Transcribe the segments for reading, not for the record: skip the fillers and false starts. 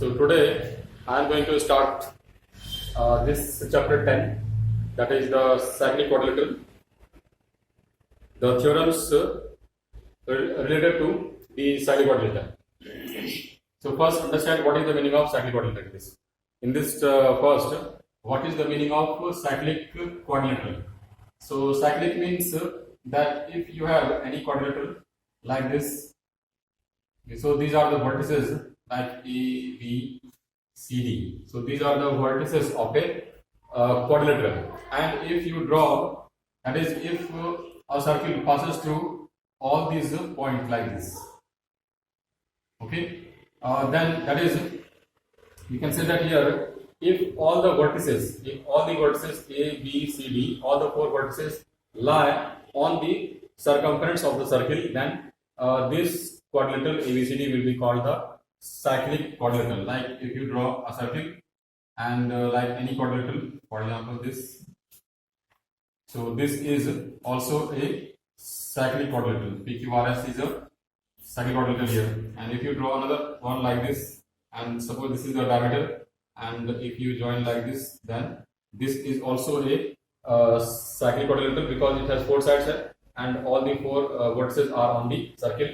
So today I am going to start this chapter 10, that is the cyclic quadrilateral. The theorems related to the cyclic quadrilateral. So first understand what is the meaning of cyclic quadrilateral. In this first, what is the meaning of cyclic quadrilateral? So cyclic means that if you have any quadrilateral like this, so these are the vertices like A, B, C, D. So these are the vertices of a quadrilateral. And if you draw, that is, if a circle passes through all these points like this, okay, then that is, you can say that here, if all the vertices A, B, C, D, all the four vertices lie on the circumference of the circle, then this quadrilateral ABCD will be called the cyclic quadrilateral. Like if you draw a circle and like any quadrilateral, for example this, so this is also a cyclic quadrilateral. PQRS is a cyclic quadrilateral here. And if you draw another one like this, and suppose this is the diameter, and if you join like this, then this is also a cyclic quadrilateral because it has four sides and all the four vertices are on the circle.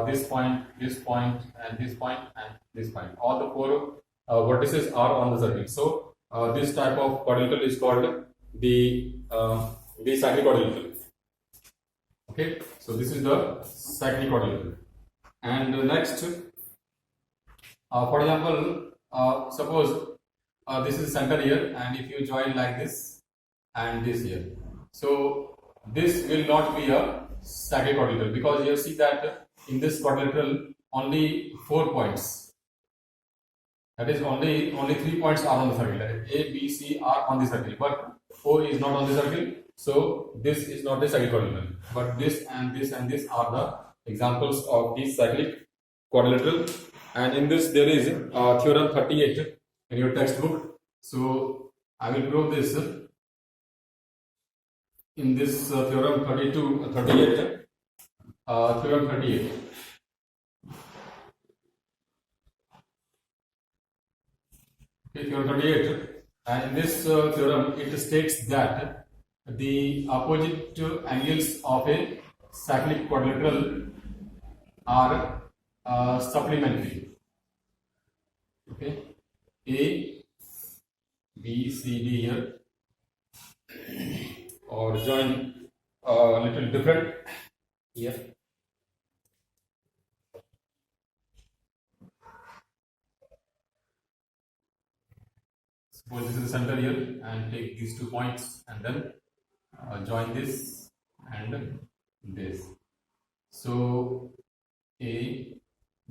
This point, this point, and this point, and this point. All the four vertices are on the circle. So this type of quadrilateral is called the cyclic quadrilateral. Okay, so this is the cyclic quadrilateral. And next, for example, suppose this is center here, and if you join like this and this here, so this will not be a cyclic quadrilateral because you see that in this quadrilateral only 4 points, that is only 3 points are on the circle, that is A, B, C are on the circle, but O is not on the circle. So this is not a cyclic quadrilateral, but this and this and this are the examples of the cyclic quadrilateral. And in this there is theorem 38 in your textbook. So I will prove this in this theorem 38. Theorem 38. Okay, theorem 38. And in this theorem, it states that the opposite angles of a cyclic quadrilateral are supplementary. Okay, A, B, C, D here, or join a little different here. Suppose this is the center here, and take these 2 points and then join this and this. So A,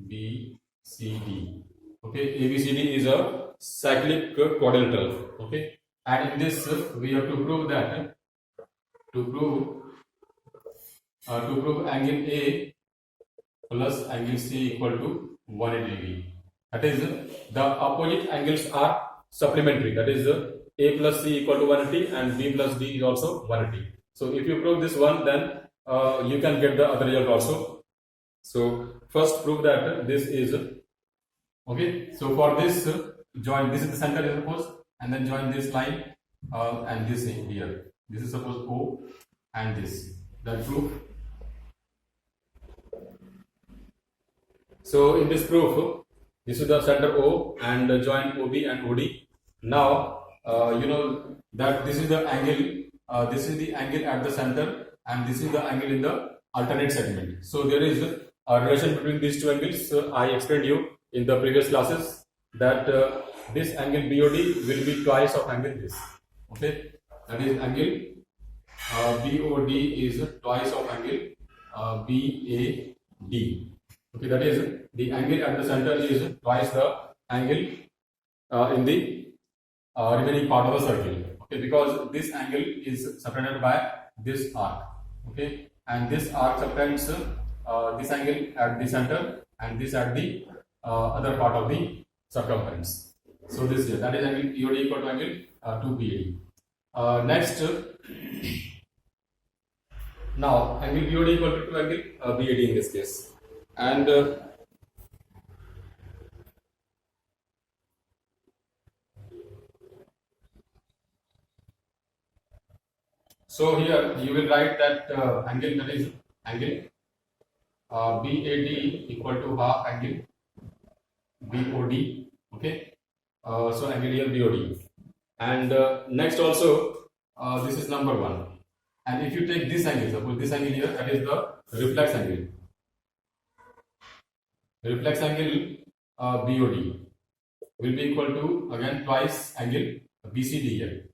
B, C, D. Okay, A, B, C, D is a cyclic quadrilateral. Okay, and in this we have to prove that to prove angle A plus angle C equal to 180 degree. That is, the opposite angles are supplementary. That is, A plus C equal to 180 and B plus D is also 180. So if you prove this one, then you can get the other result also. So first prove that this is okay. So for this, join this is the center, suppose, and then join this line and this here. This is suppose O and this. That proof. So in this proof, this is the center O and join OB and OD. Now you know that this is the angle. This is the angle at the center, and this is the angle in the alternate segment. So there is a relation between these two angles. I explained you in the previous classes that this angle BOD will be twice of angle this. Okay, that is angle BOD is twice of angle BAD. Okay, that is the angle at the center is twice the angle in the remaining part of the circle. Okay, because this angle is separated by this arc. Okay, and this arc separates this angle at the center and this at the other part of the circumference. So this here, that is angle BOD equal to angle 2BAD. Next, now angle BOD equal to angle BAD in this case, and So here you will write that angle, that is angle BAD equal to half angle BOD. Okay, so angle here BOD, and next also this is number 1. And if you take this angle, suppose this angle here, that is the reflex angle. Reflex angle BOD will be equal to again twice angle BCD here.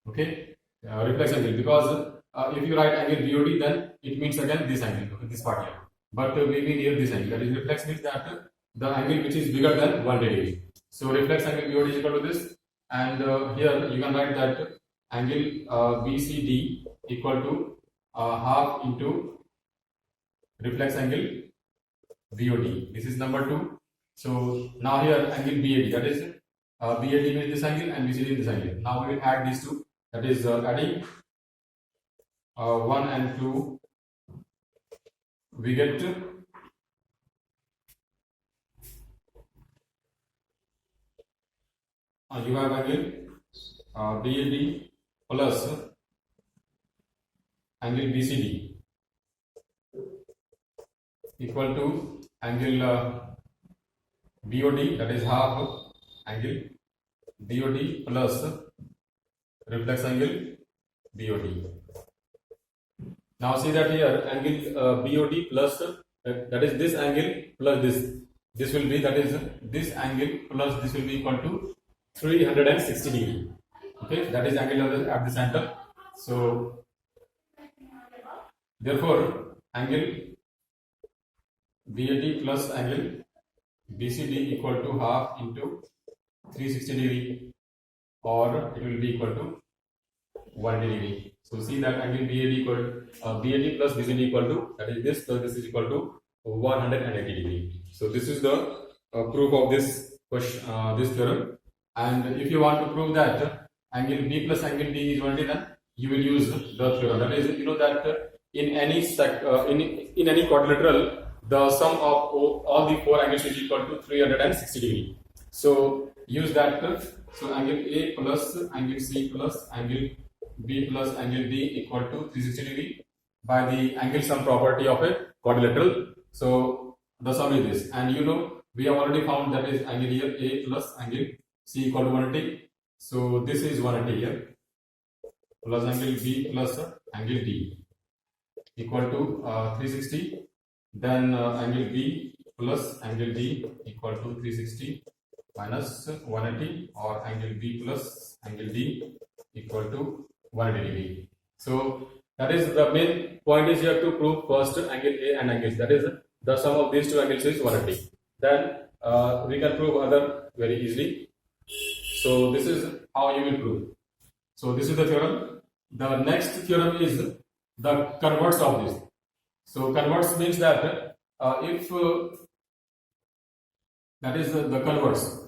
Okay, reflex angle, because if you write angle BOD, then it means again this angle, this part here. But we mean here this angle, that is reflex means that the angle which is bigger than 180 degree. So reflex angle BOD is equal to this, and here you can write that angle BCD equal to half into reflex angle BOD. This is number 2. So now here angle BAD, that is BAD means this angle and BCD is this angle. Now we will add these two, that is adding 1 and 2, we get you have angle BAD plus angle BCD equal to angle BOD, that is half angle BOD plus reflex angle BOD. Now see that here angle BOD plus that is this angle plus this will be, that is this angle plus this will be equal to 360 degree. Okay, that is angle at the center. So therefore angle BAD plus angle BCD equal to half into 360 degree, or it will be equal to 180 degree. So see that angle BAD equal BAD plus BCD equal to, that is this plus this is equal to 180 degree. So this is the proof of this question, this theorem. And if you want to prove that angle B plus angle D is 180, then you will use the theorem. That is, you know that in any in any quadrilateral, the sum of all the 4 angles is equal to 360 degree. So use that. So angle A plus angle C plus angle B plus angle D equal to 360 degree by the angle sum property of a quadrilateral. So the sum is this, and you know we have already found that is angle here A plus angle C equal to 180. So this is 180 here plus angle B plus angle D equal to 360. Then angle B plus angle D equal to 360 minus 180, or angle B plus angle D equal to 180 degree. So that is the main point is here to prove first angle A and angle C. That is the sum of these two angles is 180. Then we can prove other very easily. So this is how you will prove. So this is the theorem. The next theorem is the converse of this. So converse means that if that is the converse.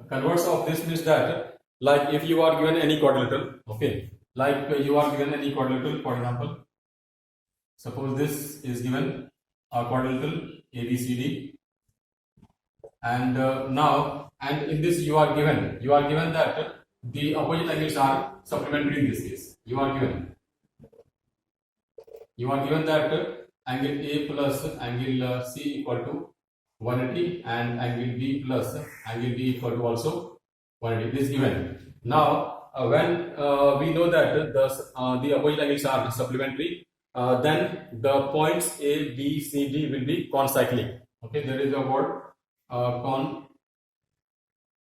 Converse of this means that, like if you are given any quadrilateral, okay, like you are given any quadrilateral, for example, suppose this is given a quadrilateral ABCD, and now in this you are given that the opposite angles are supplementary in this case. You are given that angle A plus angle C equal to 180 and angle B plus angle D equal to also 180. This is given. Now when we know that the opposite angles are supplementary, then the points A, B, C, D will be concyclic. Okay, there is a word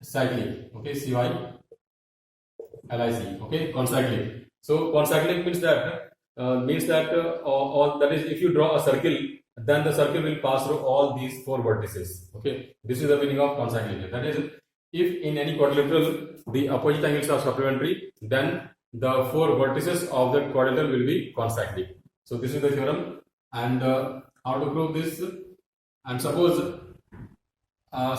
concyclic. Okay, CYLIC. Okay, concyclic. So concyclic means that all that is, if you draw a circle, then the circle will pass through all these 4 vertices. Okay, this is the meaning of concyclic. That is, if in any quadrilateral the opposite angles are supplementary, then the 4 vertices of the quadrilateral will be concyclic. So this is the theorem, and how to prove this? And suppose the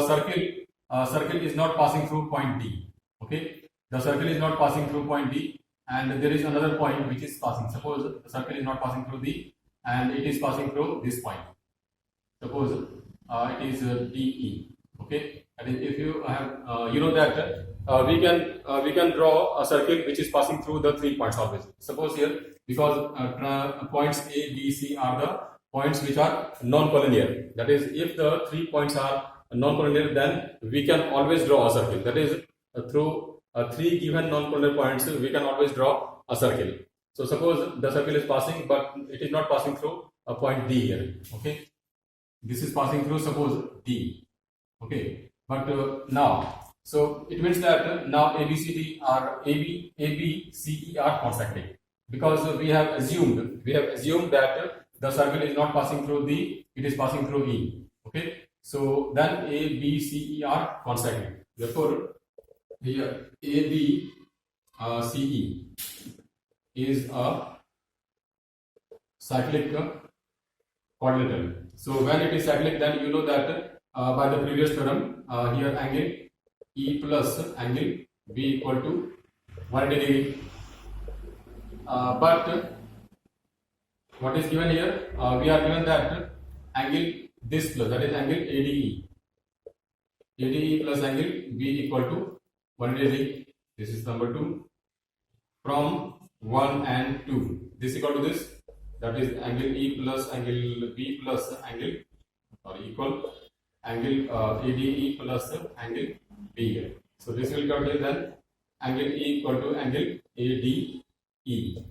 circle is not passing through point D. Okay, the circle is not passing through point D, and there is another point which is passing. Suppose the circle is not passing through D and it is passing through this point. Suppose it is DE. Okay, And if you have, you know that we can draw a circle which is passing through the 3 points always. Suppose here, because points A, B, C are the points which are non-collinear. That is, if the 3 points are non-collinear, then we can always draw a circle. That is, through 3 given non-collinear points, we can always draw a circle. So suppose the circle is passing, but it is not passing through a point D here. Okay, this is passing through, suppose, D. Okay, but now, so it means that now ABCD are ABCE are consecutive, because we have assumed that the circle is not passing through D, it is passing through E. Okay, so then ABCE are consecutive. Therefore, here ABCE is a cyclic quadrilateral. So when it is cyclic, then you know that by the previous theorem, here angle E plus angle B equal to 180 degree. But what is given here? We are given that angle this plus, that is angle ADE plus angle B equal to 180 degree. This is number 2. From 1 and 2, this equal to this, that is angle E plus angle B plus angle, or equal angle ADE plus angle B here. So this will come here, then angle E equal to angle ADE.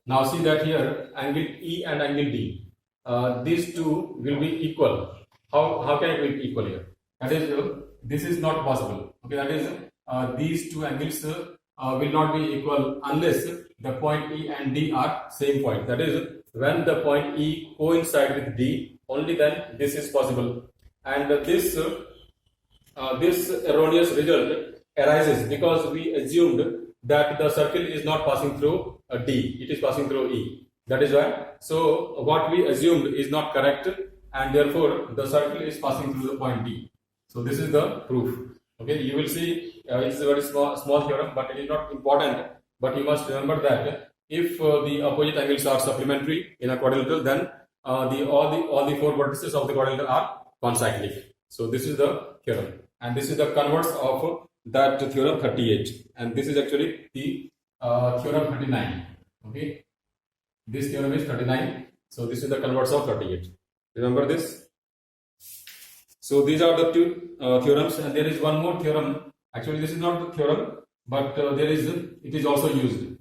Now see that here angle E and angle D, these two will be equal. How can it be equal here? That is, this is not possible. Okay, that is, these two angles will not be equal unless the point E and D are same point. That is, when the point E coincide with D, only then this is possible. And this erroneous result arises because we assumed that the circle is not passing through D, it is passing through E. That is why. So what we assumed is not correct, and therefore the circle is passing through the point D. So this is the proof. Okay, you will see it's a very small theorem, but it is not important. But you must remember that if the opposite angles are supplementary in a quadrilateral, then all the 4 vertices of the quadrilateral are concyclic. So this is the theorem, and this is the converse of that theorem 38, and this is actually the theorem 39. Okay, this theorem is 39. So this is the converse of 38. Remember this. So these are the 2 theorems, and there is one more theorem. Actually, this is not the theorem, but it is also used.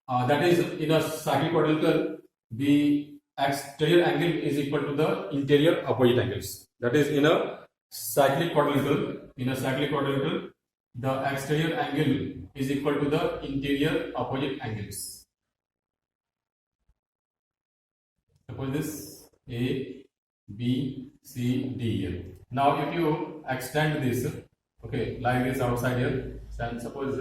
That is, in a cyclic quadrilateral, the exterior angle is equal to the interior opposite angles. That is, in a cyclic quadrilateral, the exterior angle is equal to the interior opposite angles. Suppose this A, B, C, D here. Now if you extend this, okay, like this outside here, and suppose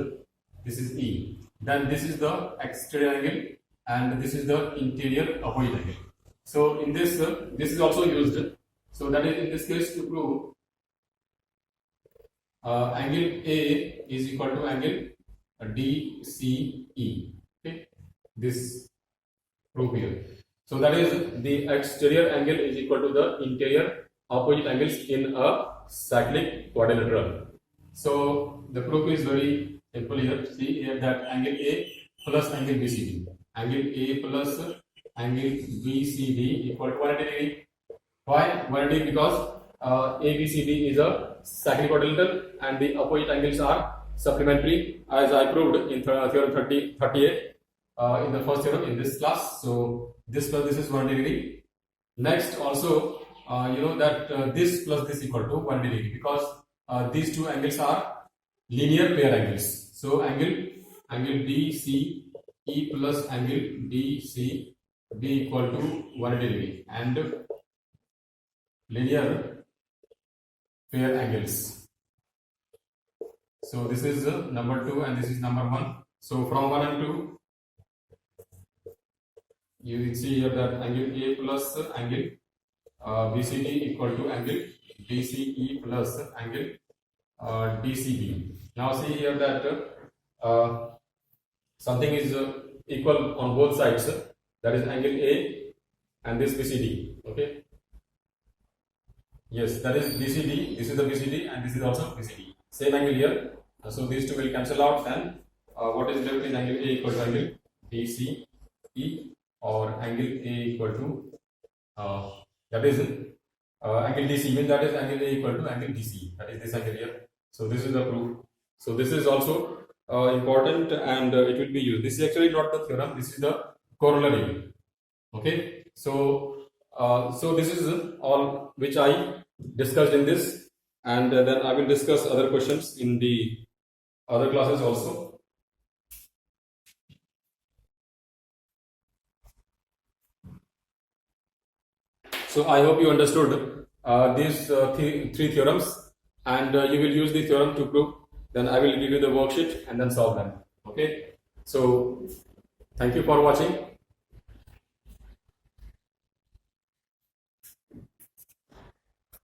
this is E, then this is the exterior angle and this is the interior opposite angle. So in this, this is also used. So that is, in this case, to prove angle A is equal to angle DCE. Okay, this proof here. So that is, the exterior angle is equal to the interior opposite angles in a cyclic quadrilateral. So the proof is very simple here. See here that angle A plus angle BCD. Angle A plus angle BCD equal to 180 degree. Why 180? Because ABCD is a cyclic quadrilateral and the opposite angles are supplementary, as I proved in theorem 38 in the first theorem in this class. So this plus this is 180 degree. Next also, you know that this plus this equal to 180 degree, because these 2 angles are linear pair angles. So angle DCE plus angle DCB equal to 180 degree, and linear pair angles. So this is number 2 and this is number 1. So from 1 and 2, you will see here that angle A plus angle BCD equal to angle DCE plus angle DCB. Now see here that something is equal on both sides, that is angle A and this BCD. Okay, Yes, that is BCD. This is the BCD, and this is also BCD. Same angle here. So these two will cancel out, and what is left in angle A equal to angle BCE, or angle A equal to that is angle DC. Means that is angle A equal to angle DC. That is this angle here. So this is the proof. So this is also important, and it will be used. This is actually not the theorem. This is the corollary. Okay. So so this is all which I discussed in this, and then I will discuss other questions in the other classes also. So I hope you understood these three theorems, and you will use the theorem to prove. Then I will give you the worksheet and then solve them. Okay. So thank you for watching.